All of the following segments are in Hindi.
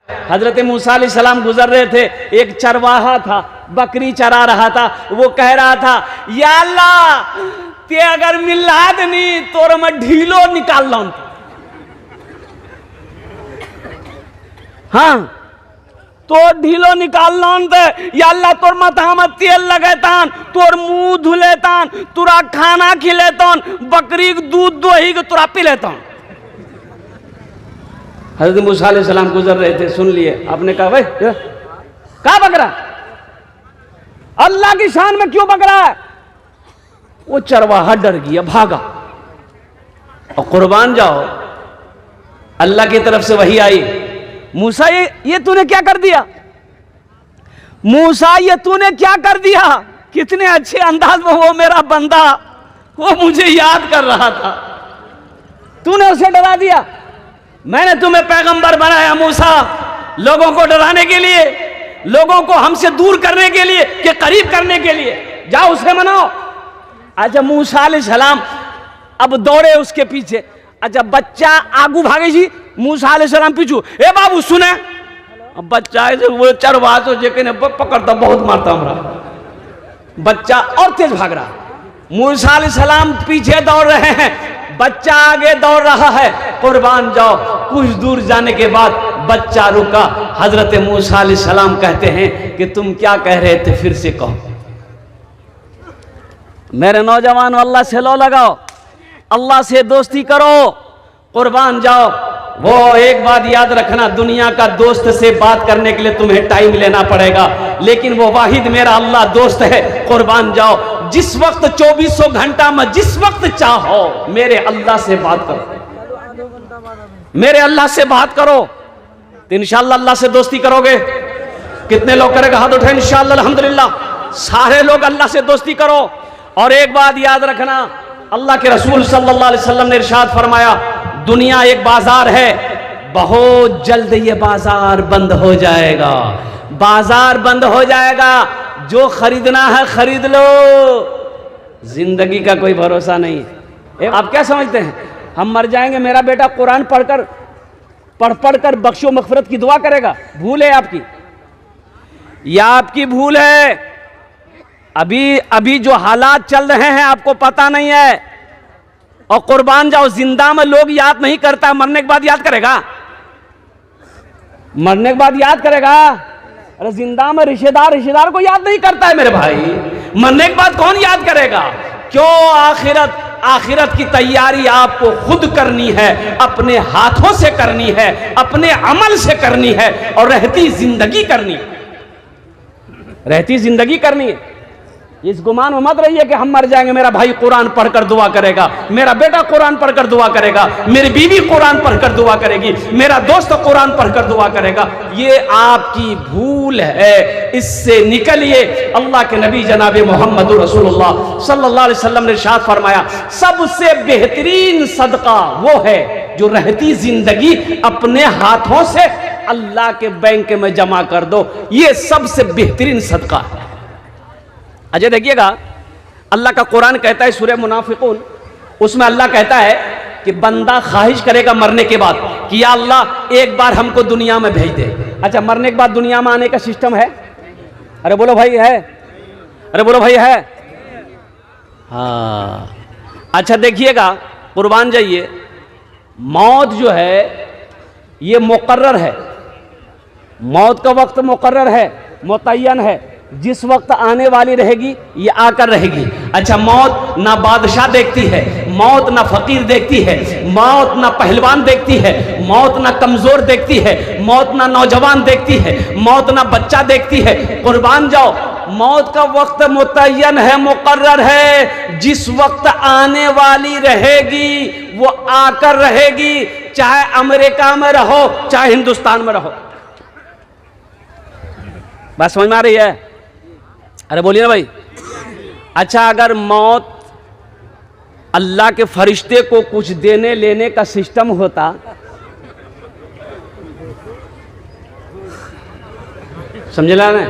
हजरत मूसा अलैहिस्सलाम गुजर रहे थे, एक चरवाहा था, बकरी चरा रहा था। वो कह रहा था, या अल्लाह ते अगर मिला दनी तो मैं ढीलो निकाल लाऊं। हाँ तो ढीलो निकाल लाऊं थे, या अल्लाह तोर माथा में तेल लगेतान, तोर मुंह धुलेतान, तुरा खाना खिलेतान, बकरी के दूध दोही के तुरा पी लेतान। हजरत मूसा अलैहिस्सलाम गुजर रहे थे, सुन लिए। आपने कहा भाई कहा बक रहा, अल्लाह की शान में क्यों बक रहा है? वो चरवाहा डर गया, भागा। और कुर्बान जाओ, अल्लाह की तरफ से वही आई, मूसा ये तूने क्या कर दिया? मूसा ये तूने क्या कर दिया? कितने अच्छे अंदाज में वो मेरा बंदा, वो मुझे याद कर रहा था, तूने उसे डरा दिया। मैंने तुम्हें पैगंबर बनाया मूसा, लोगों को डराने के लिए, लोगों को हमसे दूर करने के लिए, कि करीब करने के लिए। जाओ उसे मनाओ। अच्छा मूसा अलैहिस्सलाम अब दौड़े उसके पीछे। अच्छा बच्चा आगू भागे जी, मूसा अलैहिस्सलाम पीछू। ए बाबू सुने, अब बच्चा वो चरवा तो जेके पकड़ता बहुत मारता हमारा। बच्चा और तेज भाग रहा, मूसा अलैहिस्सलाम पीछे दौड़ रहे हैं, बच्चा आगे दौड़ रहा है। कुर्बान जाओ, कुछ दूर जाने के बाद बच्चा रुका। हजरत मूसा अलैहिस्सलाम कहते हैं कि तुम क्या कह रहे थे, फिर से कहो। मेरे नौजवान अल्लाह से लो लगाओ, अल्लाह से दोस्ती करो, कुर्बान जाओ। वो एक बात याद रखना, दुनिया का दोस्त से बात करने के लिए तुम्हें टाइम लेना पड़ेगा, लेकिन वो वाहिद मेरा अल्लाह दोस्त है। कुर्बान जाओ, जिस वक्त 2400 घंटा में जिस वक्त चाहो मेरे अल्लाह से बात करो, मेरे अल्लाह से बात करो, तो इंशाअल्लाह अल्लाह से दोस्ती करोगे। कितने लोग करेगा हाथ उठाए इंशाअल्लाह। अल्हम्दुलिल्लाह सारे लोग अल्लाह से दोस्ती करो। और एक बात याद रखना, अल्लाह के रसूल सल्लल्लाहु अलैहि वसल्लम ने इरशाद फरमाया, दुनिया एक बाजार है, बहुत जल्द ये बाजार बंद हो जाएगा, बाजार बंद हो जाएगा, जो खरीदना है खरीद लो, जिंदगी का कोई भरोसा नहीं है। आप क्या समझते हैं हम मर जाएंगे, मेरा बेटा कुरान पढ़ कर बख्शो मगफिरत की दुआ करेगा? भूल है आपकी, या आपकी भूल है? अभी जो हालात चल रहे हैं आपको पता नहीं है। और कुर्बान जाओ, जिंदा में लोग याद नहीं करता, मरने के बाद याद करेगा? मरने के बाद याद करेगा? अरे जिंदा में रिश्तेदार को याद नहीं करता है मेरे भाई, मरने के बाद कौन याद करेगा? क्यों? आखिरत की तैयारी आपको खुद करनी है, अपने हाथों से करनी है, अपने अमल से करनी है, और रहती जिंदगी करनी है। इस गुमान में मत रहिए कि हम मर जाएंगे, मेरा भाई कुरान पढ़कर दुआ करेगा, मेरा बेटा कुरान पढ़कर दुआ करेगा, मेरी बीवी कुरान पढ़कर दुआ करेगी, मेरा दोस्त कुरान पढ़कर दुआ करेगा। ये आपकी भूल है, इससे निकलिए। अल्लाह के नबी जनाब मोहम्मद रसूलुल्लाह सल्लल्लाहु अलैहि वसल्लम ने इरशाद फरमाया, सबसे बेहतरीन सदका वो है जो रहती जिंदगी अपने हाथों से अल्लाह के बैंक में जमा कर दो, ये सबसे बेहतरीन सदका है। अजय देखिएगा, अल्लाह का कुरान कहता है सूरह मुनाफिकून, उसमें अल्लाह कहता है कि बंदा ख्वाहिश करेगा मरने के बाद कि या अल्लाह एक बार हमको दुनिया में भेज दे। अच्छा मरने के बाद दुनिया में आने का सिस्टम है? अरे बोलो भाई है, अरे बोलो भाई है। हाँ अच्छा देखिएगा, कुर्बान जाइए, मौत जो है ये मुकर्रर है, मौत का वक्त मुकर्रर है, मुतय्यन है, जिस वक्त आने वाली रहेगी ये आकर रहेगी। अच्छा मौत ना बादशाह देखती है, मौत ना फकीर देखती है, मौत ना पहलवान देखती है, मौत ना कमजोर देखती है, मौत ना नौजवान देखती है, मौत ना बच्चा देखती है। कुर्बान जाओ, मौत का वक्त मुतय्यन है, मुकर्रर है, जिस वक्त आने वाली रहेगी वो आकर रहेगी, चाहे अमेरिका में रहो चाहे हिंदुस्तान में रहो। बात समझ में आ रही है? अरे बोलिए ना भाई। अच्छा अगर मौत अल्लाह के फरिश्ते को कुछ देने लेने का सिस्टम होता, समझ ला ना,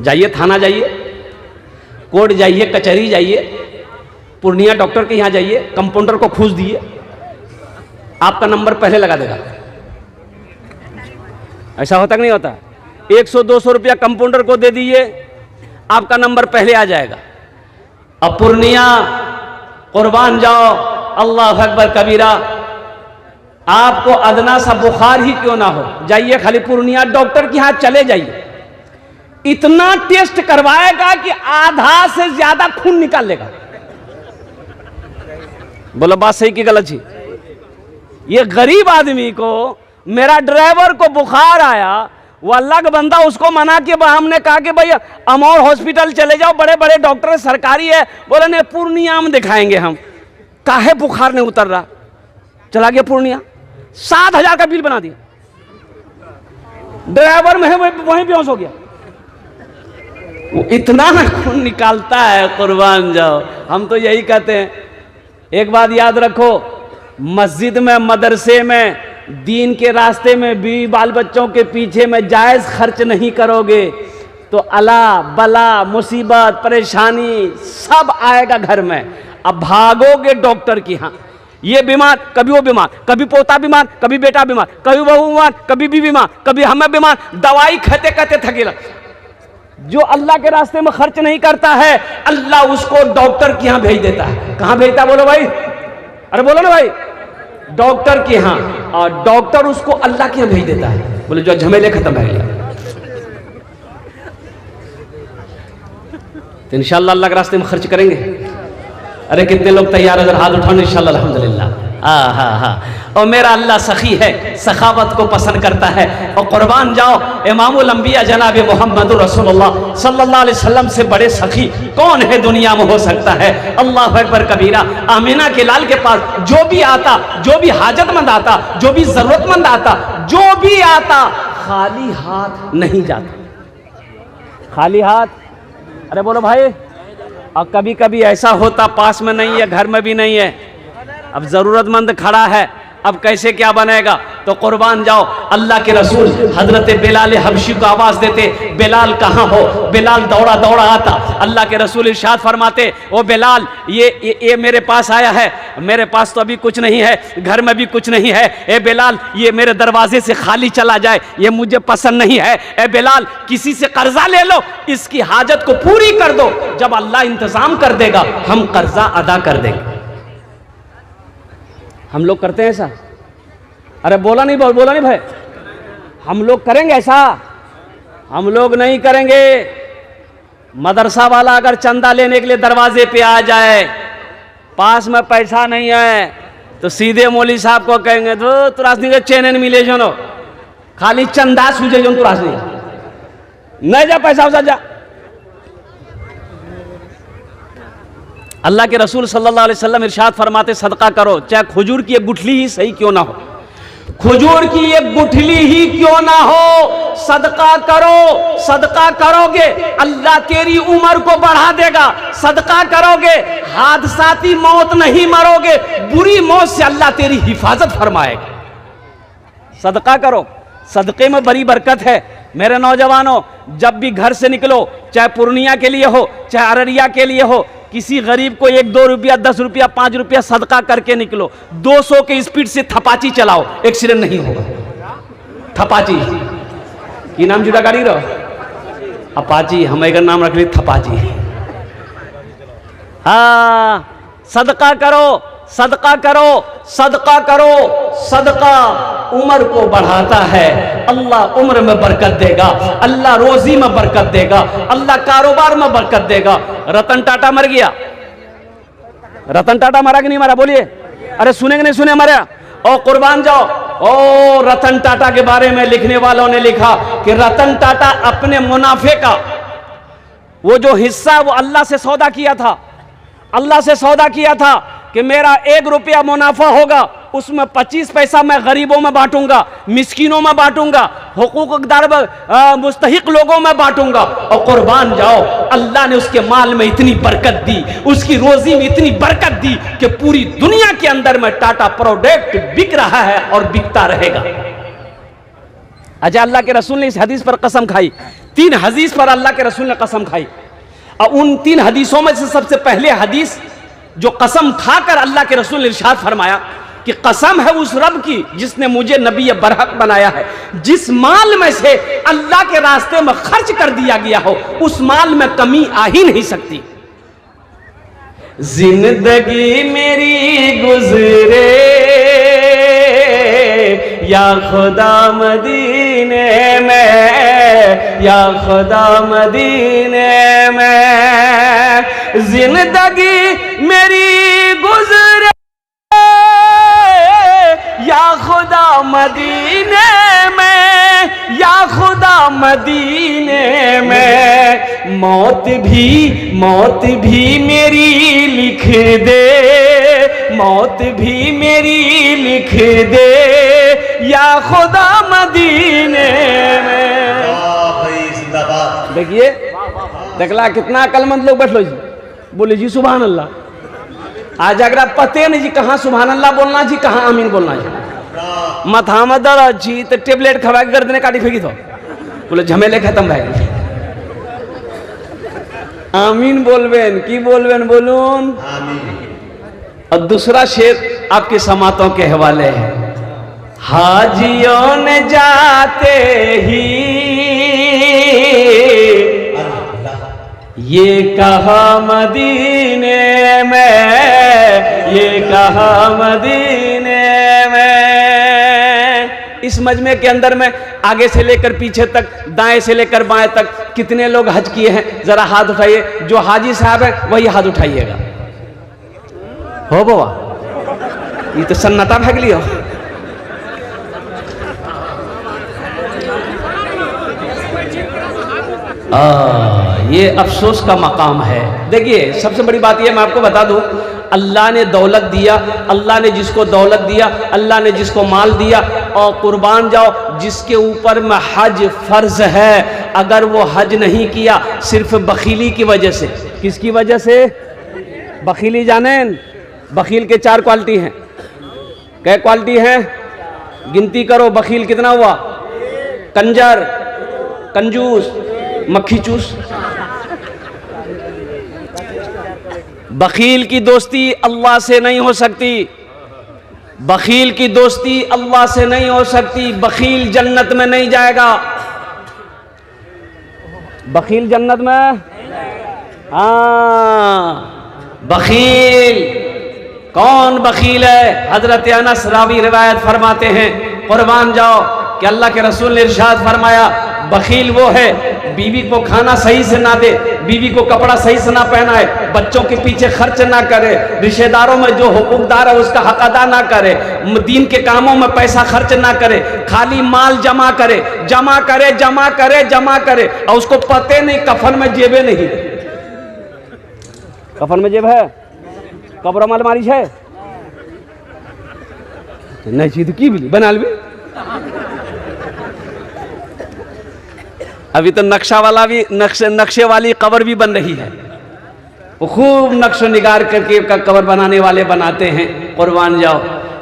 जाइए थाना जाइए, कोर्ट जाइए, कचहरी जाइए, पूर्णिया डॉक्टर के यहां जाइए, कंपाउंडर को खूस दिए, आपका नंबर पहले लगा देगा। ऐसा होता कि नहीं होता? 100-200 रुपया कंपाउंडर को दे दीजिए, आपका नंबर पहले आ जाएगा। अब पूर्णिया कुर्बान जाओ, अल्लाह अकबर कबीरा, आपको अदना सा बुखार ही क्यों ना हो, जाइए खाली पूर्णिया डॉक्टर के यहाँ चले जाइए, इतना टेस्ट करवाएगा कि आधा से ज्यादा खून निकाल लेगा। बोलो बात सही कि गलत जी? ये गरीब आदमी को, मेरा ड्राइवर को बुखार आया, वो अल्लाह का बंदा, उसको मना के हमने कहा कि भाई अमौर हॉस्पिटल चले जाओ, बड़े बड़े डॉक्टर सरकारी है, बोले नहीं पूर्णिया में दिखाएंगे हम। काहे बुखार नहीं उतर रहा, चला गया पूर्णिया, 7,000 का बिल बना दिया, ड्राइवर में है वहीं बेहोश हो गया। वो इतना ना खून निकालता है, कुर्बान जाओ। हम तो यही कहते हैं, एक बात याद रखो, मस्जिद में, मदरसे में, दीन के रास्ते में, बीवी बाल बच्चों के पीछे में जायज खर्च नहीं करोगे तो अला बला मुसीबत परेशानी सब आएगा घर में। अब भागोगे डॉक्टर की, हाँ ये बीमार, कभी वो बीमार, कभी पोता बीमार, कभी बेटा बीमार, कभी बहू बीमार, कभी बीवी बीमार, कभी हमें बीमार, दवाई खाते खाते थकेला। जो अल्लाह के रास्ते में खर्च नहीं करता है, अल्लाह उसको डॉक्टर के यहाँ भेज देता है। कहाँ भेजता है बोलो भाई? अरे बोलो ना भाई, डॉक्टर के यहाँ, और डॉक्टर उसको अल्लाह के यहाँ भेज देता है। बोले जो झमेले खत्म हो गया, तो इंशाल्लाह अल्लाह के रास्ते में खर्च करेंगे। अरे कितने लोग तैयार है, हाथ उठाओ इंशाल्लाह अल्हम्दुलिल्लाह। और मेरा अल्लाह सखी है, सखावत को पसंद करता है। और कुर्बान जाओ, इमामुल अंबिया जनाब मोहम्मद रसूलुल्लाह सल्लल्लाहु अलैहि वसल्लम से बड़े सखी कौन है दुनिया में हो सकता है? अल्लाह अकबर कबीरा। आमीना के लाल के पास जो भी आता, जो भी हाजतमंद आता, जो भी जरूरतमंद आता, जो भी आता, खाली हाथ नहीं जाता, खाली हाथ। अरे बोलो भाई, और कभी कभी ऐसा होता पास में नहीं है, घर में भी नहीं है, अब जरूरतमंद खड़ा है, अब कैसे क्या बनेगा? तो कुर्बान जाओ, अल्लाह के रसूल हजरत बिलाल हबशी को आवाज देते, बिलाल कहाँ हो? बिलाल दौड़ा दौड़ा आता, अल्लाह के रसूल इरशाद फरमाते, ओ बिलाल ये मेरे पास आया है, मेरे पास तो अभी कुछ नहीं है, घर में भी कुछ नहीं है, ए बिलाल ये मेरे दरवाजे से खाली चला जाए, ये मुझे पसंद नहीं है, ए बिलाल किसी से कर्जा ले लो, इसकी हाजत को पूरी कर दो, जब अल्लाह इंतजाम कर देगा हम कर्जा अदा कर देंगे। हम लोग करते हैं ऐसा? अरे बोला नहीं भाई, हम लोग करेंगे ऐसा? हम लोग नहीं करेंगे। मदरसा वाला अगर चंदा लेने के लिए दरवाजे पे आ जाए, पास में पैसा नहीं है, तो सीधे मौली साहब को कहेंगे तो तुरासनी के चैनन मिले जो, खाली चंदा सूझे जो तुरासनी नहीं जा पैसा उसा जा। अल्लाह के रसूल सल्लल्लाहु अलैहि वसल्लम इरशाद फरमाते, सदका करो, चाहे खजूर की एक गुठली ही सही क्यों ना हो, खजूर की एक गुठली ही क्यों ना हो, सदका करो। सदका करोगे अल्लाह तेरी उम्र को बढ़ा देगा, सदका करोगे हादसाती मौत नहीं मरोगे, बुरी मौत से अल्लाह तेरी हिफाजत फरमाएगा। सदका करो, सदके में बड़ी बरकत है। मेरे नौजवानों, जब भी घर से निकलो, चाहे पूर्णिया के लिए हो, चाहे अररिया के लिए हो, किसी गरीब को 1-2 रुपया, 10 रुपया, 5 रुपया सदका करके निकलो। 200 के स्पीड से थपाची चलाओ, एक्सीडेंट नहीं होगा। थपाची की नाम जुड़ा गाड़ी रहो, अपाची हमें नाम रख ली थपाची। हाँ, सदका करो, सदका करो, सदका करो। सदका उम्र को बढ़ाता है, अल्लाह उम्र में बरकत देगा, अल्लाह रोजी में बरकत देगा, अल्लाह कारोबार में बरकत देगा। रतन टाटा मर गया, रतन टाटा मरा कि नहीं मरा? बोलिए। अरे सुने कि नहीं सुने? मरा। और कुर्बान जाओ, ओ रतन टाटा के बारे में लिखने वालों ने लिखा कि रतन टाटा अपने मुनाफे का वो जो हिस्सा वो अल्लाह से सौदा किया था, अल्लाह से सौदा किया था कि मेरा 1 रुपया मुनाफा होगा, उसमें 25 पैसा मैं गरीबों में बांटूंगा, मिस्किनों में बांटूंगा, हुकूकदार मुस्तहिक लोगों में बांटूंगा। और कुर्बान जाओ, अल्लाह ने उसके माल में इतनी बरकत दी, उसकी रोजी में इतनी बरकत दी कि पूरी दुनिया के अंदर में टाटा प्रोडक्ट बिक रहा है और बिकता रहेगा। अच्छा, अल्लाह के रसूल ने इस हदीस पर कसम खाई, 3 हदीस पर अल्लाह के रसूल ने कसम खाई, और उन 3 हदीसों में से सबसे पहले हदीस जो कसम खाकर अल्लाह के रसूल ने इरशाद फरमाया, कि कसम है उस रब की जिसने मुझे नबी बरहक बनाया है, जिस माल में से अल्लाह के रास्ते में खर्च कर दिया गया हो उस माल में कमी आ ही नहीं सकती। जिंदगी मेरी गुजरे या खुदा मदीने में, या खुदा मदीने में, जिंदगी मेरी गुजरे या खुदा मदीने में, या खुदा मदीने में, मौत भी मेरी लिख दे, मौत भी मेरी लिख दे या खुदा मदीने में। देखिए देखला कितना अकलमंद लोग बैठ लो जी, बोले जी सुभान अल्लाह। आज अगर आप पते नहीं जी कहाँ सुभान अल्लाह बोलना जी, कहाँ आमीन बोलना जी, माथा में दर्द जी तो टेबलेट खवा के गर्दने काटी फेंकी तो बोले झमेले खत्म भाई। आमीन बोलबेन की बोलबेन बोलून। और दूसरा शेर आपके समातों के हवाले है। हाजियों ने जाते ही ये कहा मदीने में, ये कहा मदीने में। इस मजमे के अंदर में आगे से लेकर पीछे तक, दाएं से लेकर बाएं तक कितने लोग हज किए हैं जरा हाथ उठाइए। जो हाजी साहब है वही हाथ उठाइएगा। हो बाबा ये तो सन्नता भाग लियो। ये अफसोस का मकाम है। देखिए सबसे बड़ी बात यह मैं आपको बता दूं, अल्लाह ने दौलत दिया, अल्लाह ने जिसको दौलत दिया, अल्लाह ने जिसको माल दिया, और कुर्बान जाओ जिसके ऊपर में हज फर्ज है, अगर वो हज नहीं किया सिर्फ बखीली की वजह से। किसकी वजह से? बखीली। जाने बखील के 4 क्वालिटी हैं। क्या क्वालिटी है? गिनती करो। बखील कितना हुआ? कंजर, कंजूस, मक्खी चूस। बखील की दोस्ती अल्लाह से नहीं हो सकती, बखील की दोस्ती अल्लाह से नहीं हो सकती। बखील जन्नत में नहीं जाएगा। बखील जन्नत में, हाँ बखील कौन बखील है? हजरत अनस रावी रिवायत फरमाते हैं, कुर्बान जाओ कि अल्लाह के रसूल ने इरशाद फरमाया, बखील वो है बीवी को खाना सही से ना दे, बीवी को कपड़ा सही से ना पहनाए, बच्चों के पीछे खर्च ना करे, रिश्तेदारों में जो हुकूकदार है उसका हक अदा ना करे, दीन के कामों में पैसा खर्च ना करे, खाली माल जमा करे, जमा करे, जमा करे, जमा करे, और उसको पते नहीं कफन में जेबे नहीं। कफन में जेब है? कब्र में अलमारी है? नहीं चीज की भी बना ली। अभी तो नक्शा वाला भी नक्शे वाली कब्र भी बन रही है। वो खूब नक्शो निगार करके कब्र बनाने वाले बनाते हैं। कुर्बान जाओ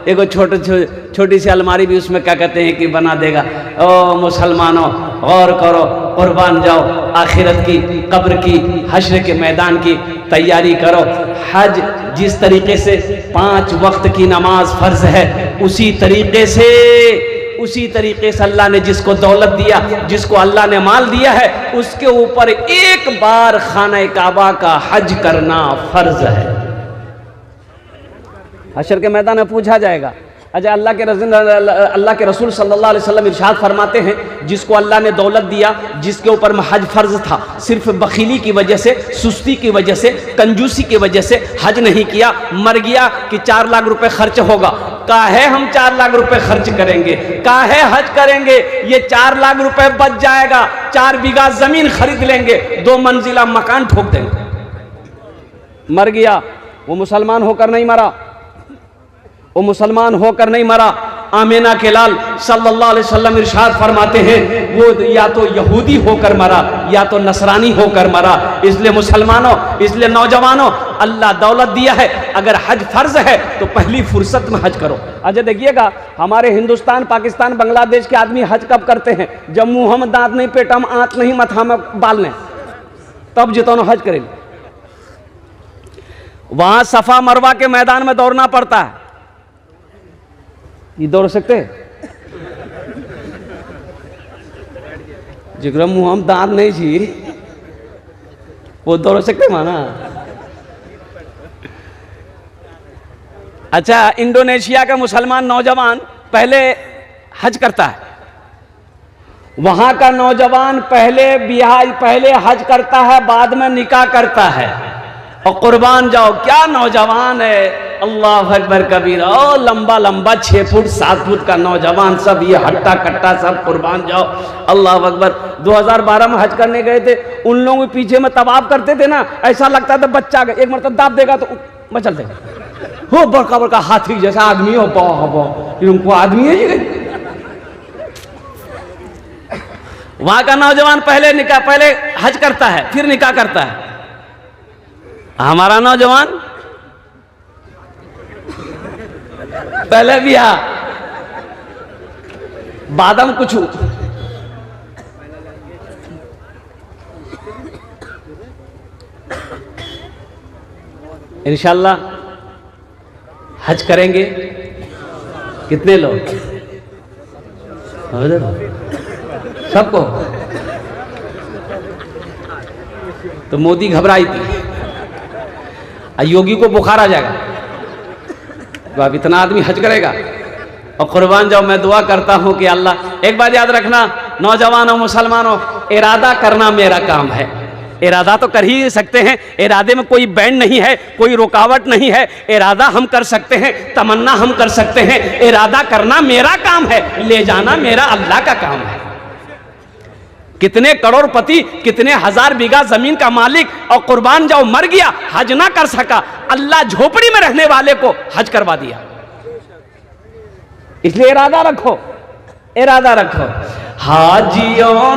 एगो छोटी सी अलमारी भी उसमें क्या कहते हैं कि बना देगा। ओ मुसलमानों गौर करो, कुर्बान जाओ आखिरत की, कब्र की, हश्र के मैदान की तैयारी करो। हज जिस तरीके से 5 वक्त की नमाज फर्ज है, उसी तरीके से अल्लाह ने जिसको दौलत दिया, जिसको अल्लाह ने माल दिया है, उसके ऊपर एक बार खाना काबा का हज करना फर्ज है। हशर के मैदान में पूछा जाएगा। अच्छा अल्लाह के रसूल सल्लल्लाहु अलैहि वसल्लम इरशाद फरमाते हैं, जिसको अल्लाह ने दौलत दिया, जिसके ऊपर हज फर्ज था, सिर्फ बखीली की वजह से, सुस्ती की वजह से, कंजूसी की वजह से हज नहीं किया, मर गया कि 4 लाख रुपए खर्च होगा। काहे हम 4 लाख रुपए खर्च करेंगे, काहे हज करेंगे? ये 4 लाख रुपए बच जाएगा, 4 बीघा जमीन खरीद लेंगे, 2 मंजिला मकान ठोक देंगे। मर गया, वो मुसलमान होकर नहीं मरा, वो मुसलमान होकर नहीं मरा। आमिना के लाल सल्लल्लाहु अलैहि वसल्लम इरशाद फरमाते हैं, वो या तो यहूदी होकर मरा या तो नसरानी होकर मरा। इसलिए मुसलमानों, इसलिए नौजवानों, अल्लाह दौलत दिया है, अगर हज फर्ज है तो पहली फुर्सत में हज करो। अच्छा देखिएगा, हमारे हिंदुस्तान, पाकिस्तान, बांग्लादेश के आदमी हज कब करते हैं? जब मुंह में दांत नहीं, पेटा में आंत नहीं, माथा में बाल नहीं, तब जितनो हज करेंगे। वहां सफा मरवा के मैदान में दौड़ना पड़ता है। ये दौड़ सकते? जिक्र मुँह हम दांत नहीं छी वो दौड़ सकते माना। अच्छा, इंडोनेशिया का मुसलमान नौजवान पहले हज करता है, वहां का नौजवान पहले हज करता है, बाद में निकाह करता है। और कुर्बान जाओ क्या नौजवान है, अल्लाह अकबर कबीरा। ओ लंबा लंबा 6 फुट 7 फुट का नौजवान, सब ये हट्टा कट्टा सब, कुर्बान जाओ अल्लाह अकबर। 2012 में हज करने गए थे, उन लोगों के पीछे में तवाफ करते थे ना, ऐसा लगता था बच्चा एक मरतब दाब देगा तो मचल देगा, हो बड़का बड़का हाथी जैसा आदमी हो, उनको आदमी है ये। वहां का नौजवान पहले हज करता है, फिर निकाह करता है। हमारा नौजवान पहले ब्याह बादम कुछ। इंशाल्लाह हज करेंगे। कितने लोग? सबको? तो मोदी घबराई थी, योगी को बुखार आ जाएगा तो अब इतना आदमी हज करेगा। और कुर्बान जाओ, मैं दुआ करता हूं कि अल्लाह, एक बात याद रखना नौजवानों मुसलमानों, इरादा करना मेरा काम है। इरादा तो कर ही सकते हैं, इरादे में कोई बैंड नहीं है, कोई रुकावट नहीं है। इरादा हम कर सकते हैं, तमन्ना हम कर सकते हैं, इरादा करना मेरा काम है, ले जाना मेरा अल्लाह का काम है। कितने करोड़पति, कितने हजार बीघा जमीन का मालिक, और कुर्बान जाओ मर गया, हज ना कर सका, अल्लाह झोपड़ी में रहने वाले को हज करवा दिया। इसलिए इरादा रखो, इरादा रखो। हाजियों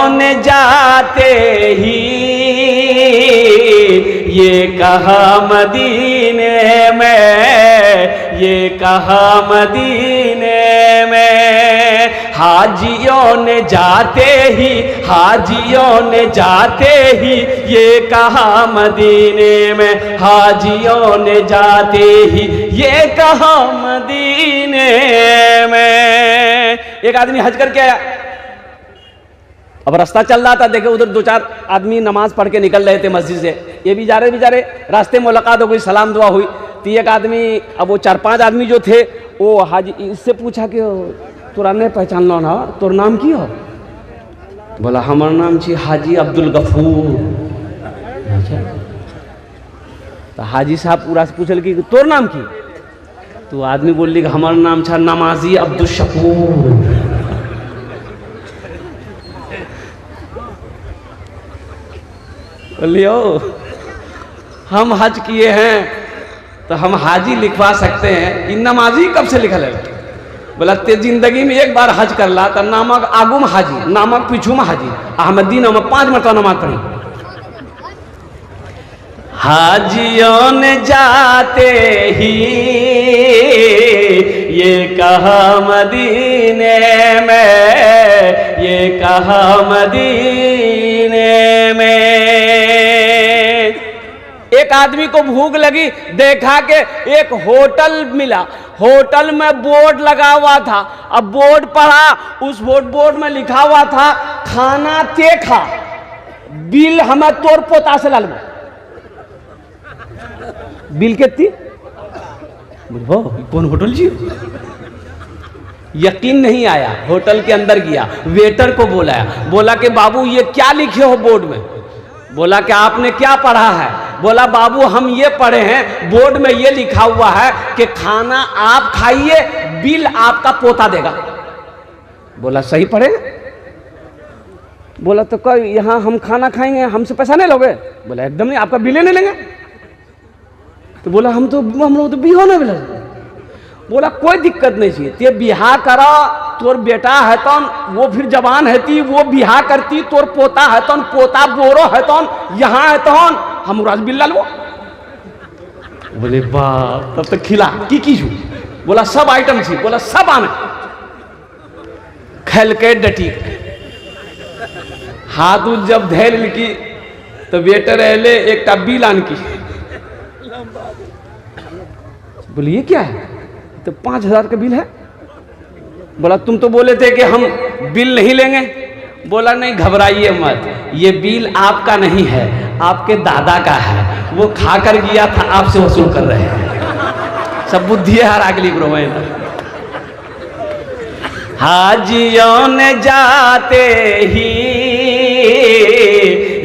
ने जाते ही ये कहा मदीने में, ये कहा मदीने में। हाजियों ने जाते ही, हाजियों ने जाते ही ये कहा मदीने में, हाजियों ने जाते ही ये कहा मदीने में। एक आदमी हज करके आया, अब रास्ता चल रहा था, देखे उधर 2-4 आदमी नमाज पढ़ के निकल रहे थे मस्जिद से। ये भी जा रहे बेचारे, रास्ते में मुलाकात हो गई, सलाम दुआ हुई। तो एक आदमी, अब वो 4-5 आदमी जो थे वो हाजी, इससे पूछा कि तोरा नहीं पहचान लो ना, तोर नाम की हो? बोला हमार नाम छी हाजी अब्दुल गफूर। तो हाजी साहब पूरा से पूछल कि तोर नाम की? तो आदमी बोल कि हमार नाम छा नमाजी अब्दुल शकूर। बोलियो हम हज किए हैं तो हम हाजी लिखवा सकते हैं, इन नमाजी कब से लिखल है? बोला ते जिंदगी में एक बार हज कर ला तो नामक आगू में हाजी, नामक पीछू में हाजी। अहमदीन में 5 मरतबा नमाज पढ़ी। हाजियों ने जाते ही ये कहा मदीने में, ये कहा मदीने में। एक आदमी को भूख लगी, देखा कि एक होटल मिला, होटल में बोर्ड लगा हुआ था। अब बोर्ड पढ़ा, उस बोर्ड में लिखा हुआ था खाना ते खा, बिल हमें तोर पोता से लाल। बिल कितनी? कौन होटल जी? यकीन नहीं आया, होटल के अंदर गया, वेटर को बुलाया, बोला कि बाबू ये क्या लिखे हो बोर्ड में? बोला कि आपने क्या पढ़ा है? बोला बाबू हम ये पढ़े हैं, बोर्ड में ये लिखा हुआ है कि खाना आप खाइए, बिल आपका पोता देगा। बोला सही पढ़े? बोला तो कोई यहाँ हम खाना खाएंगे, हमसे पैसा नहीं लोगे? बोला एकदम नहीं, आपका बिल नहीं लेंगे। तो बोला हम लोग तो बिहार नहीं मिला। बोला कोई दिक्कत नहीं चाहिए, ते बिहार करा, तोर बेटा है तो वो फिर जवान है ती, वो बिहार करती, तोर पोता है तो पोता बोरो है तो यहाँ है तो हम राज बिल्ला लो। बोले बाप, तब तक खिला की छू? बोला सब आइटम थी। बोला सब आने खेल के डटी, हाथ उठ जब धैल की तो वेटर एले एक बिल आन की। बोले ये क्या है? तो 5,000 का बिल है। बोला तुम तो बोले थे कि हम बिल नहीं लेंगे। बोला नहीं घबराइए मत, ये बिल आपका नहीं है, आपके दादा का है, वो खाकर गया था, आपसे वसूल कर रहे हैं। सब बुद्धि है हर अगली ग्रोह में। हाजियों ने जाते ही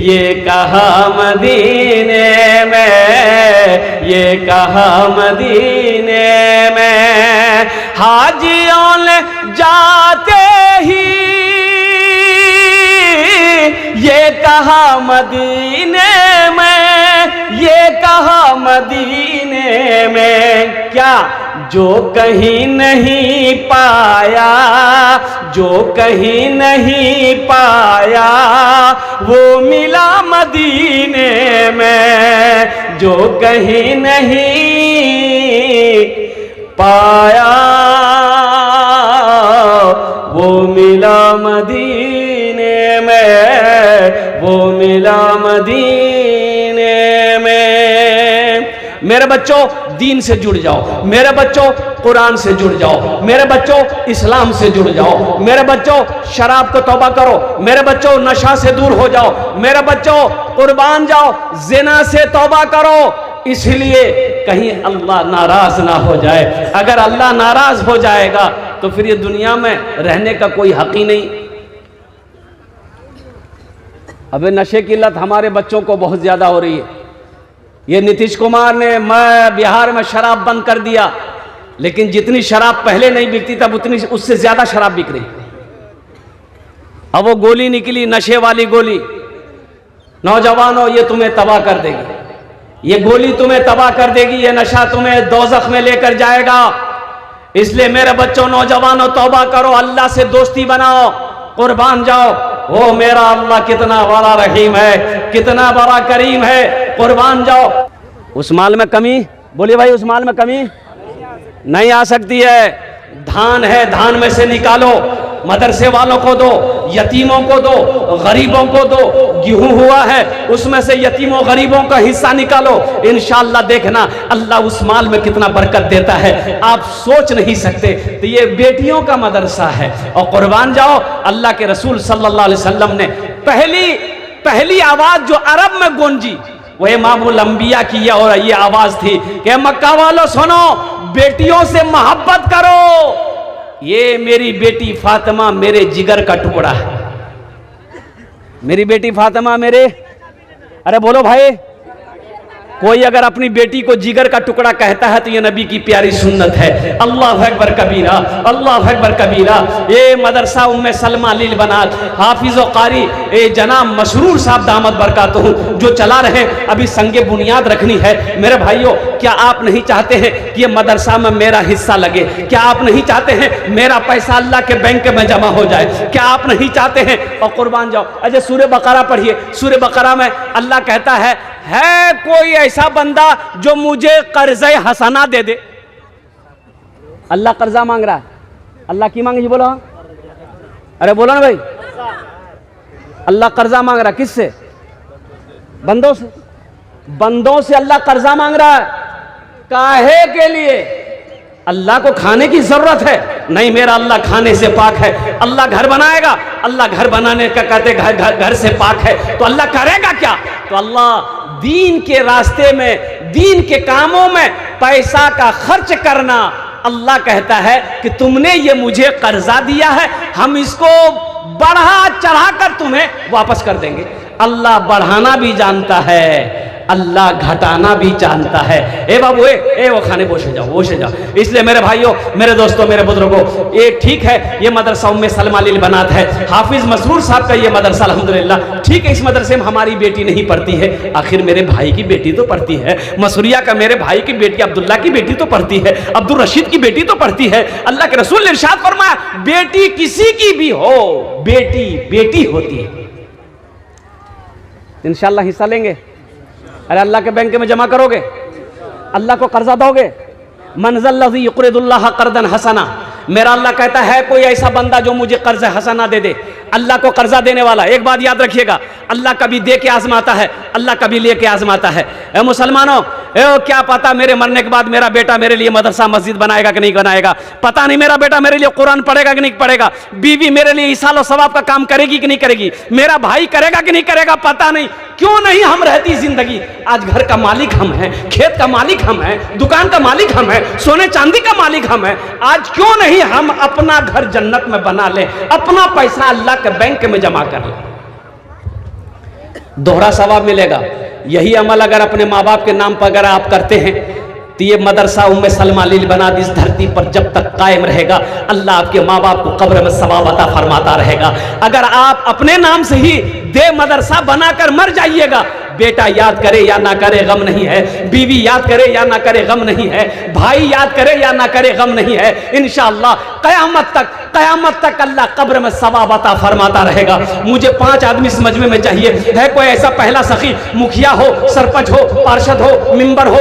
ये कहा मदीने में, ये कहा मदीने में, हाजियों ने जाते ही ये कहा मदीने में, ये कहा मदीने में, क्या जो कहीं नहीं पाया, जो कहीं नहीं पाया वो मिला मदीने में, जो कहीं नहीं पाया वो मिला मदीने में, वो मिला मदीने में। मेरे बच्चों दीन से जुड़ जाओ, मेरे बच्चों कुरान से जुड़ जाओ, मेरे बच्चों इस्लाम से जुड़ जाओ, मेरे बच्चों शराब को तौबा करो, मेरे बच्चों नशा से दूर हो जाओ, मेरे बच्चों कुर्बान जाओ, जिना से तौबा करो, इसलिए कहीं अल्लाह नाराज ना हो जाए। अगर अल्लाह नाराज हो जाएगा तो फिर ये दुनिया में रहने का कोई हक ही नहीं। अबे नशे की लत हमारे बच्चों को बहुत ज्यादा हो रही है। ये नीतीश कुमार ने बिहार में शराब बंद कर दिया, लेकिन जितनी शराब पहले नहीं बिकती तब उतनी उससे ज्यादा शराब बिक रही। अब वो गोली निकली, नशे वाली गोली। नौजवानों ये तुम्हें तबाह कर देगी, ये गोली तुम्हें तबाह कर देगी, ये नशा तुम्हें दोज़ख में लेकर जाएगा। इसलिए मेरे बच्चों नौजवानों तौबा करो, अल्लाह से दोस्ती बनाओ, कुर्बान जाओ। ओ मेरा अल्लाह कितना बड़ा रहीम है, कितना बड़ा करीम है, कुर्बान जाओ। उस माल में कमी, बोलिए भाई, उस माल में कमी नहीं आ सकती है। धान है, धान में से निकालो, मदरसे वालों को दो, यतीमों को दो, गरीबों को दो। गेहूं हुआ है, उसमें से यतीमों गरीबों का हिस्सा निकालो, इंशाअल्लाह देखना अल्लाह उस माल में कितना बरकत देता है, आप सोच नहीं सकते। तो ये बेटियों का मदरसा है। और कुर्बान जाओ, अल्लाह के रसूल सल्लल्लाहु अलैहि वसल्लम ने पहली आवाज जो अरब में गूंजी वो इमामुल अंबिया की और ये आवाज थी कि मक्का वालों सुनो, बेटियों से मोहब्बत करो। ये मेरी बेटी फातिमा मेरे जिगर का टुकड़ा है, मेरी बेटी फातिमा मेरे, अरे बोलो भाई, कोई अगर अपनी बेटी को जिगर का टुकड़ा कहता है तो ये नबी की प्यारी सुन्नत है। अल्लाह अकबर कबीरा, अल्लाह अकबर कबीरा। ये मदरसा उम्मे सलमा लिल बनात हाफिज व कारी जनाब मसरूर साहब दामद बरकातहू जो चला रहे, अभी संगे बुनियाद रखनी है। मेरे भाइयों, क्या आप नहीं चाहते हैं कि ये मदरसा में मेरा हिस्सा लगे? क्या आप नहीं चाहते हैं मेरा पैसा अल्लाह के बैंक में जमा हो जाए? क्या आप नहीं चाहते हैं? और कुर्बान जाओ। अच्छा सूरह बकरा पढ़िए, सूरह बकरा में अल्लाह कहता है कोई ऐसा बंदा जो मुझे कर्ज़े हसना दे दे। अल्लाह कर्जा मांग रहा है, अल्लाह की मांगी बोलो, अरे बोलो ना भाई, अल्लाह कर्जा मांग रहा है किससे? बंदों से। बंदों से अल्लाह कर्जा मांग रहा है, काहे के लिए? अल्लाह को खाने की जरूरत है? नहीं, मेरा अल्लाह खाने से पाक है। अल्लाह घर बनाएगा, अल्लाह घर बनाने का कहते घर से पाक है, तो अल्लाह करेगा क्या? तो अल्लाह दीन के रास्ते में, दीन के कामों में पैसा का खर्च करना, अल्लाह कहता है कि तुमने ये मुझे कर्जा दिया है, हम इसको बढ़ा चढ़ाकर तुम्हें वापस कर देंगे। अल्लाह बढ़ाना भी जानता है, अल्लाह घटाना भी जानता है। ए बाबू, वो खाने बोशे जाओ, बोशे जाओ। इसलिए मेरे भाइयों, मेरे दोस्तों, मेरे बुजुर्गों, ये ठीक है, ये मदरसा उम्मे सलमा लिल बनात है, हाफिज मसरूर साहब का ये मदरसा अल्हम्दुलिल्लाह ठीक है। इस मदरसे में हमारी बेटी नहीं पढ़ती है, आखिर मेरे भाई की बेटी तो पढ़ती है, मसूरिया का मेरे भाई की बेटी अब्दुल्ला की बेटी तो पढ़ती है, अब्दुल रशीद की बेटी तो पढ़ती है। अल्लाह के रसूल ने इरशाद फरमाया, बेटी किसी की भी हो, बेटी बेटी होती है। इंशाअल्लाह हिस्सा लेंगे। अरे अल्लाह के बैंक में जमा करोगे, अल्लाह को कर्जा दोगे। मनज़ल्लज़ी युक़रिदुल्लाह क़र्ज़न हसना, मेरा अल्लाह कहता है कोई ऐसा बंदा जो मुझे कर्ज हसना दे दे। अल्लाह को कर्जा देने वाला, एक बात याद रखिएगा, अल्लाह कभी दे के आजमाता है, अल्लाह कभी ले के आजमाता है। मुसलमानों, क्या पता मेरे मरने के बाद मेरा बेटा मेरे लिए मदरसा मस्जिद बनाएगा कि नहीं बनाएगा, पता नहीं मेरा बेटा मेरे लिए कुरान पढ़ेगा कि नहीं पढ़ेगा, बीवी मेरे लिए ईसाल और सवाब का काम करेगी कि नहीं करेगी, मेरा भाई करेगा कि नहीं करेगा, पता नहीं। क्यों नहीं हम रहती जिंदगी? आज घर का मालिक हम हैं, खेत का मालिक हम हैं, दुकान का मालिक हम हैं, सोने चांदी का मालिक हम हैं। आज क्यों नहीं हम अपना घर जन्नत में बना ले, अपना पैसा अल्लाह के बैंक में जमा कर ले, दोहरा सवाब मिलेगा। यही अमल अगर अपने माँ बाप के नाम पर अगर आप करते हैं तो ये मदरसा उम्मे सलमा लिल बनात इस धरती पर जब तक कायम रहेगा, अल्लाह आपके माँ बाप को कब्र में सवाब अता फरमाता रहेगा। अगर आप अपने नाम से ही दे मदरसा बनाकर मर जाइएगा, बेटा याद करे या ना करे गम नहीं है, बीवी याद करे या ना करे गम नहीं है, भाई याद करे या ना करे गम नहीं है। इंशाअल्लाह कयामत तक अल्लाह कब्र में सवाब अता फरमाता रहेगा। मुझे 5 आदमी इस मजमे में चाहिए। है कोई ऐसा पहला सखी, मुखिया हो, सरपंच हो, पार्षद हो, मेंबर हो,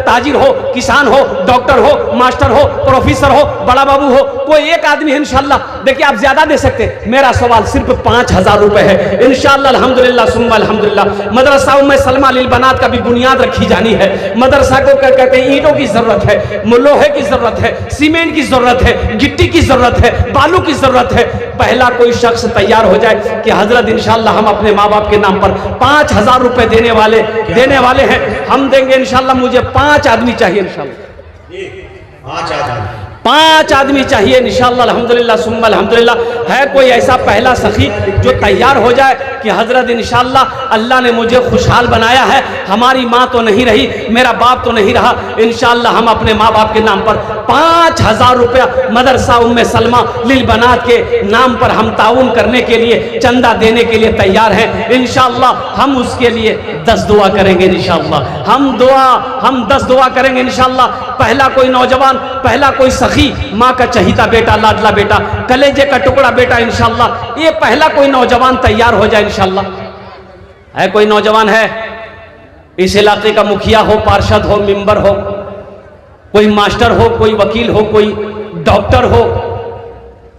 ताजिर हो, किसान हो, डॉक्टर हो, मास्टर हो, प्रोफेसर हो, बड़ा बाबू हो, कोई एक आदमी है इंशाअल्लाह। देखिए आप ज्यादा दे सकते, मेरा सवाल सिर्फ 5000 रुपए है इंशाअल्लाह। अल्हम्दुलिल्लाह सुम्मा अल्हम्दुलिल्लाह। मदरसा उम्मे सलमा लिल बनात का भी बुनियाद रखी जानी है। मदरसा को कहते हैं ईंटों की जरूरत है, लोहे की जरूरत है, सीमेंट की जरूरत है, गिट्टी की जरूरत है, बालू की जरूरत है। पहला कोई शख्स तैयार हो जाए कि हजरत इंशाअल्लाह हम अपने माँ बाप के नाम पर 5000 रुपए देने वाले हैं, हम देंगे इंशाअल्लाह। मुझे 5 आदमी चाहिए इंशाअल्लाह, 5 आदमी चाहिए इंशाअल्लाह। अल्हम्दुलिल्लाह सुम्मा अल्हम्दुलिल्लाह। है कोई ऐसा पहला सखी जो तैयार हो जाए कि हजरत इंशाअल्लाह अल्लाह ने मुझे खुशहाल बनाया है, हमारी माँ तो नहीं रही, मेरा बाप तो नहीं रहा, इंशाअल्लाह हम अपने माँ बाप के नाम पर 5000 रुपया मदरसा उम्मे सलमा लिल बनात के नाम पर हम ताउन करने के लिए, चंदा देने के लिए तैयार हैं इंशाअल्लाह। हम उसके लिए 10 दुआ करेंगे इंशाअल्लाह। हम 10 दुआ करेंगे इंशाअल्लाह। पहला कोई नौजवान, पहला कोई सखी, माँ का चहीता बेटा, लाडला बेटा, कलेजे का टुकड़ा बेटा इंशाअल्लाह, ये पहला कोई नौजवान तैयार हो जाए इंशाअल्लाह। है कोई नौजवान है इस इलाके का, मुखिया हो, पार्षद हो, मेंबर हो, कोई मास्टर हो, कोई वकील हो, कोई डॉक्टर हो,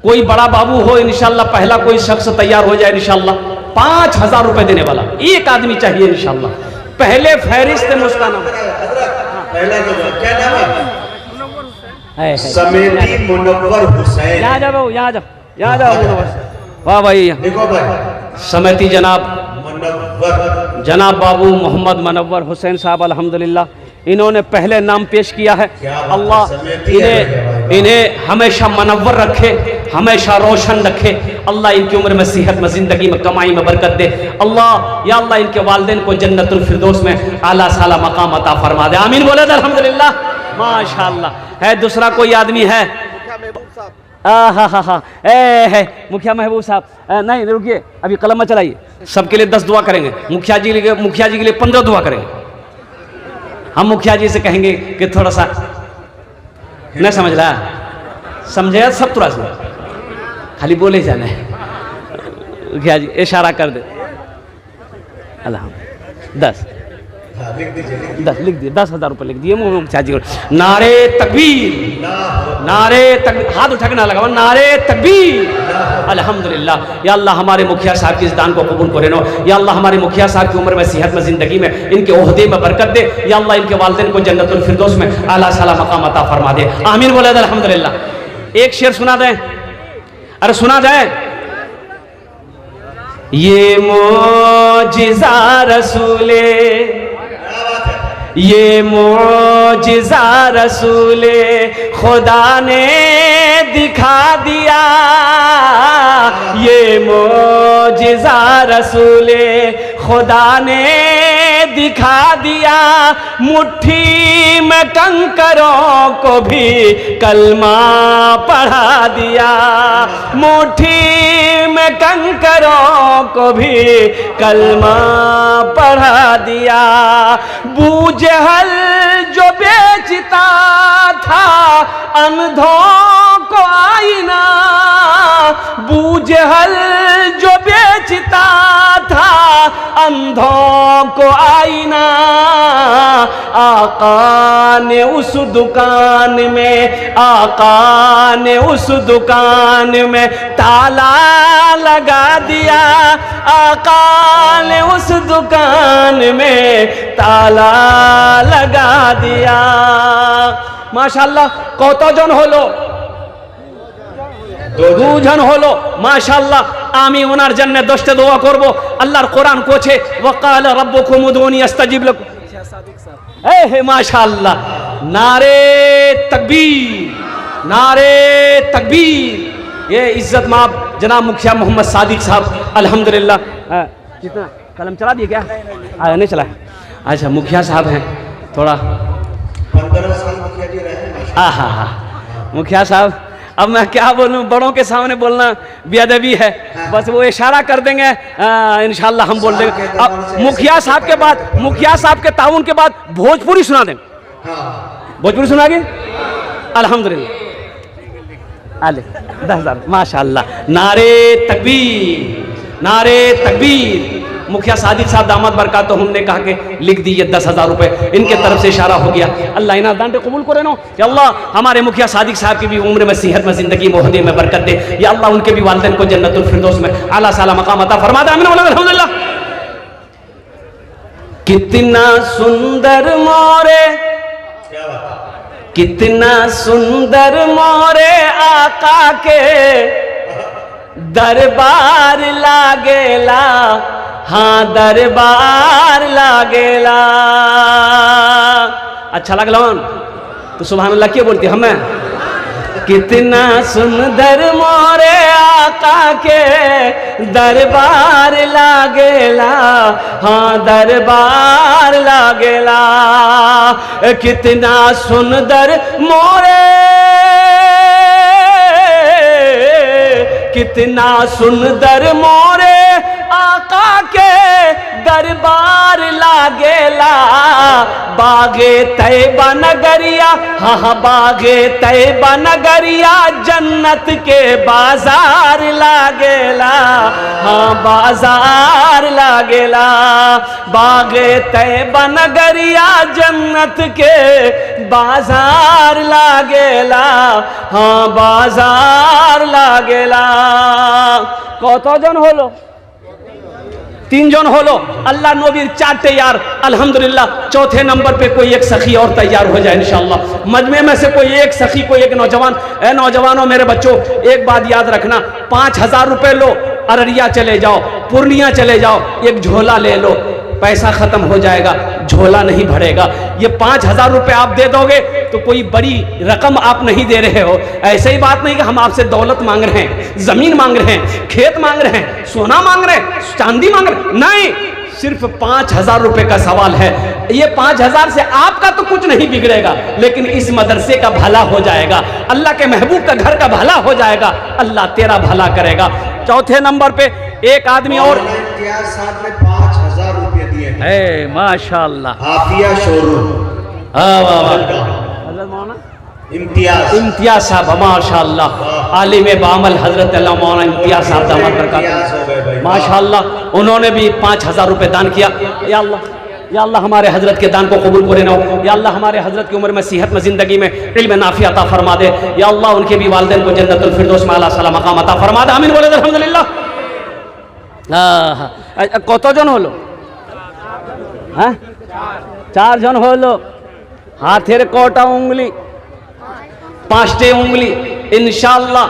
कोई बड़ा बाबू हो इंशाअल्लाह। पहला कोई शख्स तैयार हो जाए इंशाअल्लाह। 5000 रुपए देने वाला एक आदमी चाहिए इंशाअल्लाह। पहले फहरिस्त मुस्काना समेती मुनव्वर हुसैन। यहाँ जाओ, यहाँ जाओ, यहाँ जाओ। वाह भाई, देखो भाई, समेती जनाब मुनव्वर बाबू मोहम्मद मुनव्वर हुसैन साहब अल्हम्दुलिल्लाह, इन्होंने पहले नाम पेश किया है। अल्लाह इन्हें हमेशा मुनव्वर रखे, हमेशा रोशन रखे। अल्लाह इनकी उम्र में, सेहत में, जिंदगी में, कमाई में बरकत दे। अल्लाह या अल्लाह इनके वालिदैन को जन्नतुल फिरदौस में आला साला मकाम अता फरमा दे। आमीन बोले अल्हम्दुलिल्लाह, माशाअल्लाह। है दूसरा कोई आदमी है? है मुखिया महबूब साहब। नहीं रुकिए, अभी कलम चलाइए। सबके लिए 10 दुआ करेंगे। मुखिया जी के लिए 15 दुआ करेंगे। हम मुखिया जी से कहेंगे कि थोड़ा सा नहीं समझ रहा, समझे सब थोड़ा सा, खाली बोले जाना है। मुखिया जी इशारा कर दे। अल्लाह 10 लिख दिए, 10,000 रुपये लिख दिए मुखिया जी को। नारे तकबीर, हाथ उठा के ना लगा, नारे तकबीर। अल्हम्दुलिल्लाह। या अल्लाह हमारे मुखिया साहब की इस दान को कबूल करे नो। या अल्लाह हमारे मुखिया साहब की उम्र में, सेहत में, जिंदगी में, इनके ओहदे में बरकत दे। या अल्लाह इनके वालिदैन को जन्नतुल फिरदौस में आला साला मकाम अता फरमा दे। आमीन बोले अल्हम्दुलिल्लाह। एक शेर सुना दें? अरे सुना जाए। ये मोजिज़ा रसूले, ये मोजिज़ा रसूले खुदा ने दिखा दिया, ये मोजिज़ा रसूले खुदा ने दिखा दिया। मुट्ठी में कंकरों को भी कलमा पढ़ा दिया, मुट्ठी में कंकरों को भी कलमा पढ़ा दिया। बूजहल जो बेचता था अंधों को आईना, बूजहल जो बेचता था अंधों को आईना, आका ने उस दुकान में, आका ने उस दुकान में ताला लगा दिया, आका ने उस दुकान में ताला लगा दिया। माशाल्लाह কতজন হলো? দুজন হলো। মাশাআল্লাহ, আমি ওনার জন্য 10টা দোয়া করব। আল্লাহর কোরআন কোছে ওয়াকাল রাব্বুকুম উদউনি আস্তাজিব লাকুম। হে মাশাআল্লাহ, नारे तकबीर, नारे तकबीर। ये इज्जत माब जनाब मुखिया मोहम्मद सादिक साहब अल्हम्दुलिल्लाह। कितना कलम चला दिए क्या? नहीं चला। अच्छा, मुखिया साहब हैं थोड़ा 15 साल मुखिया जी रहे। हाँ, मुखिया साहब, अब मैं क्या बोलूं, बड़ों के सामने बोलना बेअदबी है। बस वो इशारा कर देंगे, इंशाल्लाह हम बोल देंगे। अब मुखिया साहब के बाद, मुखिया साहब के ताउन के बाद भोजपुरी सुना दें। भोजपुरी सुनागे? अल्हम्दुलिल्लाह। आले 10,000 माशाअल्लाह। नारे तकबीर, नारे तकबीर। मुखिया सादिक साहब दामद बरकात, तो हमने कहा कि लिख दिए 10,000 रुपए, इनके तरफ से इशारा हो गया। अल्लाह इना दांडे कबूल करे नो। या अल्लाह हमारे मुखिया सादिक साहब की भी उम्र में, सेहत में, जिंदगी में, ओहदे में बरकत दे। या अल्लाह उनके भी वालिदैन को जन्नतुल फिरदौस में आला साला मकाम अता फरमा दे। आमीन अल्हम्दुलिल्लाह। कितना सुंदर मोरे, कितना सुंदर मोरे आका के दरबार लागेला, हाँ दरबार लागेला। अच्छा लगला तो सुभान अल्लाह क्या बोलती हमें? कितना सुंदर मोरे आका के दरबार लागेला, हाँ दरबार लागेला। कितना सुंदर मोरे, कितना सुंदर मोरे आका के दरबार लागेला। बागे तैबा नगरिया, हाँ बागे तैबा नगरिया, जन्नत के बाजार लागेला, हाँ बाजार लागेला। बागे तैबा नगरिया, जन्नत के बाजार लागेला, हाँ बाजार लागेला। কতজন হলো? 3 जन होलो। अल्लाह नबीर 4 तैयार, अल्हम्दुलिल्लाह। चौथे नंबर पे कोई एक सखी और तैयार हो जाए इंशाअल्लाह। मजमे में से कोई एक सखी, कोई एक नौजवान। ए नौजवानों, मेरे बच्चों, एक बात याद रखना, 5,000 रुपए लो, अररिया चले जाओ, पूर्णिया चले जाओ, एक झोला ले लो, पैसा खत्म हो जाएगा, झोला नहीं भरेगा। ये 5,000 रुपए आप दे दोगे तो कोई बड़ी रकम आप नहीं दे रहे हो। ऐसे ही बात नहीं कि हम आपसे दौलत मांग रहे हैं, जमीन मांग रहे हैं, खेत मांग रहे हैं, सोना मांग रहे हैं, चांदी मांग रहे हैं, नहीं, सिर्फ 5,000 रुपए का सवाल है। ये 5,000 से आपका तो कुछ नहीं बिगड़ेगा, लेकिन इस मदरसे का भला हो जाएगा, अल्लाह के महबूब का घर का भला हो जाएगा, अल्लाह तेरा भला करेगा। चौथे नंबर पे एक आदमी और इम्तियाज साहब ने 5,000 रुपए दिए है। माशाअल्लाह। आफिया शोरूम, इम्तियाज साहब, माशाअल्लाह। आलिम बामल हजरत मौलाना इम्तियाज साहब दामद बरकात, माशाअल्लाह। उन्होंने भी 5,000 रुपए दान किया। या अल्लाह, या अल्लाह हमारे हजरत के दान को कबूल करे ना। या अल्लाह हमारे हजरत की उम्र में, सेहत में, जिंदगी में इल्म नाफी अता फरमा दे। या अल्लाह उनके भी वालिदैन को जन्नतुल फिरदौस में आला साला मकाम अता फरमा दे। आमीन बोले अल्हम्दुलिल्लाह। কতজন হলো? হ্যাঁ, 4 জন হলো। হাতের কটা উंगली? 5টে उंगली। इंशाअल्लाह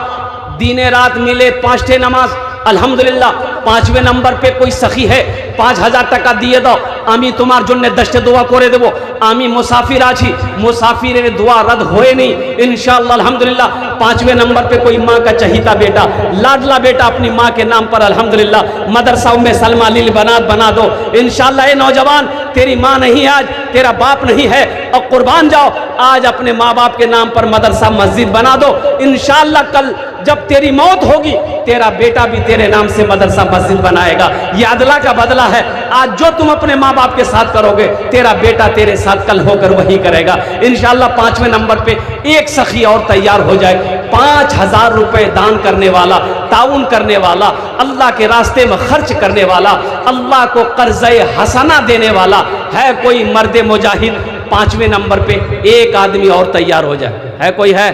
दिने रात मिले 5টে नमाज, अल्हम्दुलिल्लाह। 5वें नंबर पे कोई सखी है, 5,000 টাকা দিয়ে দাও, আমি তোমার জন্য 10টে দোয়া করে দেব। আমি মুসাফির আছি, মুসাফিরের দোয়া रद्द होए नहीं इंशाअल्लाह, अल्हम्दुलिल्लाह। 5वें नंबर पे कोई माँ का चहीता बेटा, लाडला बेटा अपनी माँ के नाम पर अल्हम्दुलिल्लाह मदरसा उम्मे सलमा लिल बनात बना दो इंशाअल्लाह। ए नौजवान, तेरी माँ नहीं आज, तेरा बाप नहीं है, और कुर्बान जाओ, आज अपने माँ बाप के नाम पर मदरसा मस्जिद बना दो इंशाअल्लाह। कल जब तेरी मौत होगी, तेरा बेटा भी तेरे नाम से मदरसा मस्जिद बनाएगा। ये अदला का बदला है। आज जो तुम अपने माँ बाप के साथ करोगे, तेरा बेटा तेरे साथ कल होकर वही करेगा इंशाअल्लाह। 5वें नंबर पे एक सखी और तैयार हो जाए, 5,000 रुपए दान करने वाला, ताउन करने वाला, अल्लाह के रास्ते में खर्च करने वाला, अल्लाह को कर्ज़े हसना देने वाला है कोई मर्द मुजाहिद। 5वें नंबर पे एक आदमी और तैयार हो जाए। है कोई? है?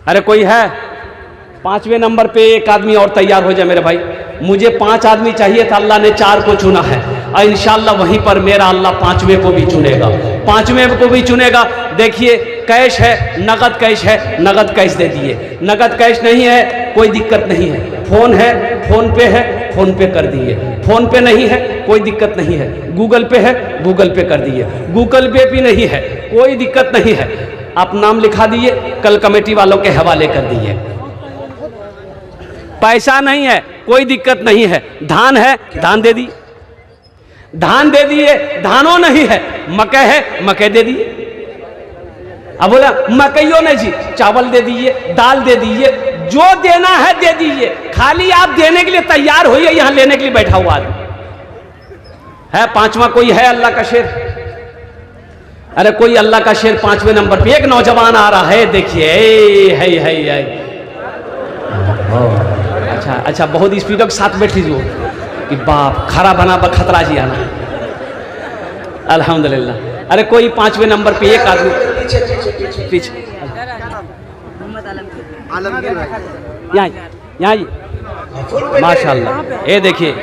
अरे कोई है? 5वें नंबर पे एक आदमी और तैयार हो जाए मेरे भाई। मुझे 5 आदमी चाहिए था, अल्लाह ने 4 को चुना है और इंशाअल्लाह वहीं पर मेरा अल्लाह 5वें को भी चुनेगा, 5वें को भी चुनेगा। देखिए कैश है, नगद कैश है, नगद कैश दे दिए। नगद कैश नहीं है कोई दिक्कत नहीं है, फ़ोन है, फ़ोन पे है, फ़ोन पे कर दिए। फ़ोन पे नहीं है कोई दिक्कत नहीं है, गूगल पे है, गूगल पे कर दिए। गूगल पे भी नहीं है कोई दिक्कत नहीं है, आप नाम लिखा दिए, कल कमेटी वालों के हवाले कर दिए। पैसा नहीं है कोई दिक्कत नहीं है, धान है धान दे दिए, धान दे दिए। धानो नहीं है, मकई है मकई दे दिए। अब बोला मकईयो नहीं जी, चावल दे दिए, दाल दे दिए, जो देना है दे दीजिए, खाली आप देने के लिए तैयार होइए, यहां लेने के लिए बैठा हुआ आदमी है। 5वां कोई है अल्लाह का शेर? अरे कोई अल्लाह का शेर 5वें नंबर पे एक नौजवान आ रहा है, देखिए है। अच्छा अच्छा, बहुत स्पीडों के साथ बैठी जो कि बाप खरा बना खतरा जी आना। अल्हम्दुलिल्लाह। अरे कोई 5वें नंबर पे एक आदमी पीछे यहाँ माशाल्लाह, ये देखिए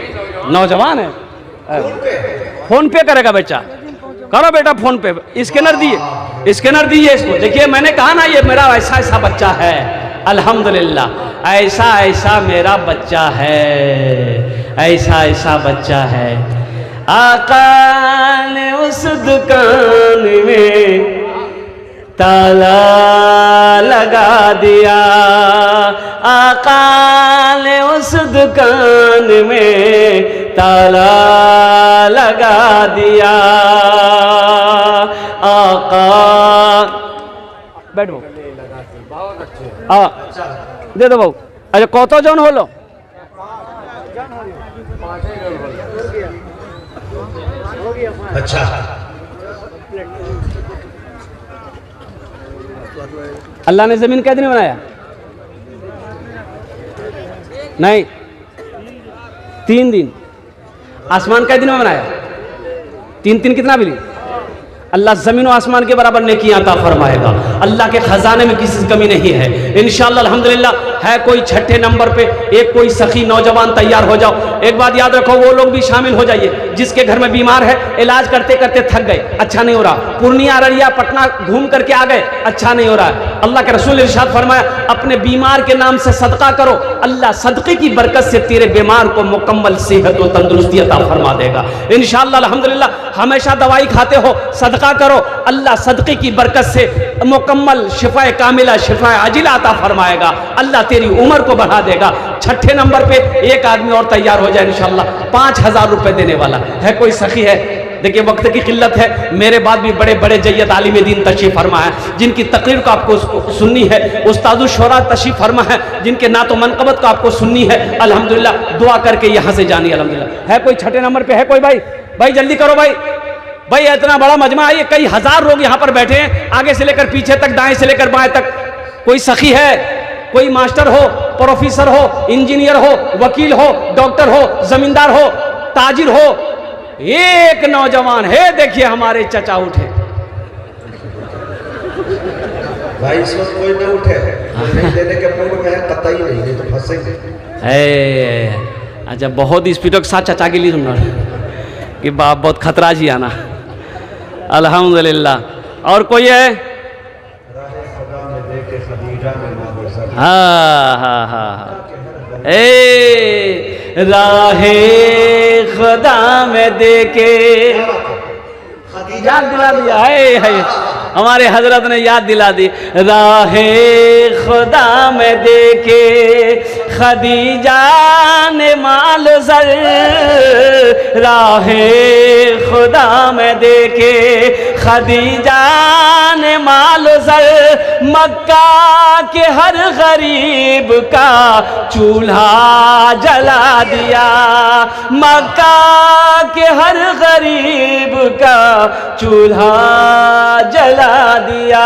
नौजवान है, फोन पे करेगा बच्चा, करो बेटा फोन पे, स्कैनर दिए, स्कैनर दिए इसको। देखिए मैंने कहा ना ये मेरा ऐसा ऐसा बच्चा है, अल्हम्दुलिल्लाह ऐसा ऐसा मेरा बच्चा है, ऐसा ऐसा बच्चा है। आका ने उस दुकान में ताला लगा दिया, आका ने उस दुकान में ताला लगा दिया। आका बैठो दे दो बाबू। अच्छा कत जन हलो? अच्छा अल्लाह ने जमीन कै दिन में बनाया? नहीं 3 दिन। आसमान कै दिन में बनाया? 3 कितना मिली? अल्लाह ज़मीन और आसमान के बराबर नेकी अता फरमाएगा। अल्लाह के ख़जाने में किसी कमी नहीं है इंशाअल्लाह अल्हम्दुलिल्लाह। है कोई 6ठे नंबर पे एक कोई सखी नौजवान तैयार हो जाओ। एक बात याद रखो, वो लोग भी शामिल हो जाइए जिसके घर में बीमार है, इलाज करते करते थक गए, अच्छा नहीं हो रहा, पूर्णिया अररिया पटना घूम करके आ गए, अच्छा नहीं हो रहा है। अल्लाह के रसूल इरशाद फरमाया अपने बीमार के नाम से सदका करो, अल्लाह सदक़े की बरकत से तेरे बीमार को मुकम्मल सेहत और तंदुरुस्ती अता फरमा देगा इंशाअल्लाह अल्हम्दुलिल्लाह। हमेशा दवाई खाते हो, सदका करो, अल्लाह सदक़े की बरकत से मुकम्मल शिफा कामिला शिफा आजिला अता फरमाएगा, अल्लाह तेरी उम्र को बढ़ा देगा। 6ठे नंबर पे एक आदमी और तैयार हो जाए इंशाअल्लाह, 5000 रुपए देने वाला है। कोई सखी है? देखिए वक्त की किल्लत है, मेरे बाद भी बड़े बड़े जय्यद आलिम दीन तशरीफ फरमा है, जिनकी तकरीर को आपको सुननी है, उस्तादुल शोरा तशरीफ फरमा है, जिनके नातो मनकबत को आपको सुननी है, अल्हम्दुलिल्लाह दुआ करके यहाँ से जानी अल्हम्दुलिल्लाह। है कोई 6ठे नंबर पे? है कोई भाई? भाई जल्दी करो भाई, भाई इतना बड़ा मजमा है, कई हजार लोग यहाँ पर बैठे हैं, आगे से लेकर पीछे तक, दाएं से लेकर बाएं तक। कोई सखी है? कोई मास्टर हो, प्रोफेसर हो, इंजीनियर हो, वकील हो, डॉक्टर हो, जमींदार हो, ताजिर हो? एक नौजवान है, देखिए हमारे चचा उठे। भाई इस वक्त कोई न उठे, नहीं देने के पूर्व में कतई नहीं तो फंसेंगे। अच्छा बहुत स्पीड के साथ चचा के लिए सुनना कि बाप बहुत खतरा जी आना अल्हम्दुलिल्लाह। और कोई है? हाँ राहे खुदा में देके याद दिला दिया है हमारे हजरत ने याद दिला दी। राहे खुदा में देके खदीजा ने माल सर, राहे खुदा में देके खदीजा ने माल सर, मक्का के हर गरीब का चूल्हा जला दिया, मक्का के हर गरीब का चूल्हा जला दिया।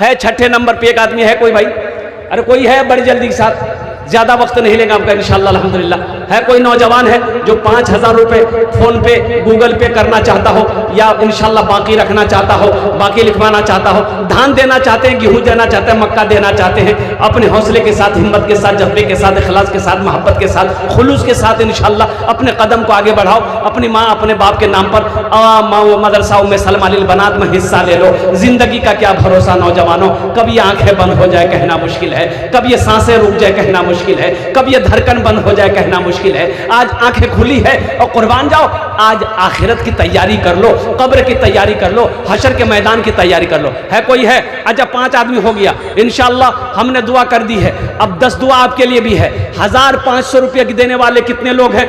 है 6ठे नंबर पे एक आदमी है? कोई भाई? अरे कोई है? बड़ी जल्दी के साथ, ज्यादा वक्त नहीं लेगा आपका इंशाअल्लाह अल्हम्दुलिल्लाह। है कोई नौजवान है जो 5,000 रुपये फोन पे गूगल पे करना चाहता हो, या इंशाल्लाह बाकी रखना चाहता हो, बाकी लिखवाना चाहता हो, धान देना चाहते हैं, गेहूं देना चाहते हैं, मक्का देना चाहते हैं, अपने हौसले के साथ, हिम्मत के साथ, जज्बे के साथ, इखलास के साथ, मोहब्बत के साथ, खुलूस के साथ इंशाल्लाह अपने कदम को आगे बढ़ाओ। अपनी माँ अपने बाप के नाम पर मदरसा में सलमा लिल बनात में हिस्सा ले लो। जिंदगी का क्या भरोसा नौजवानों, कभी आंखें बंद हो जाए कहना मुश्किल है, कभी ये सांसें रुक जाए कहना मुश्किल है, कभी ये धड़कन बंद हो जाए कहना मुश्किल है। आज आंखें खुली है और कुर्बान जाओ। आज आखिरत की तैयारी कर लो, कब्र की तैयारी कर लो, हशर के मैदान की तैयारी कर लो। है कोई है? अच्छा 5 आदमी हो गया इंशाल्लाह, हमने दुआ कर दी है। अब 10 दुआ आपके लिए भी है। 1,500 रुपये की देने वाले कितने लोग हैं?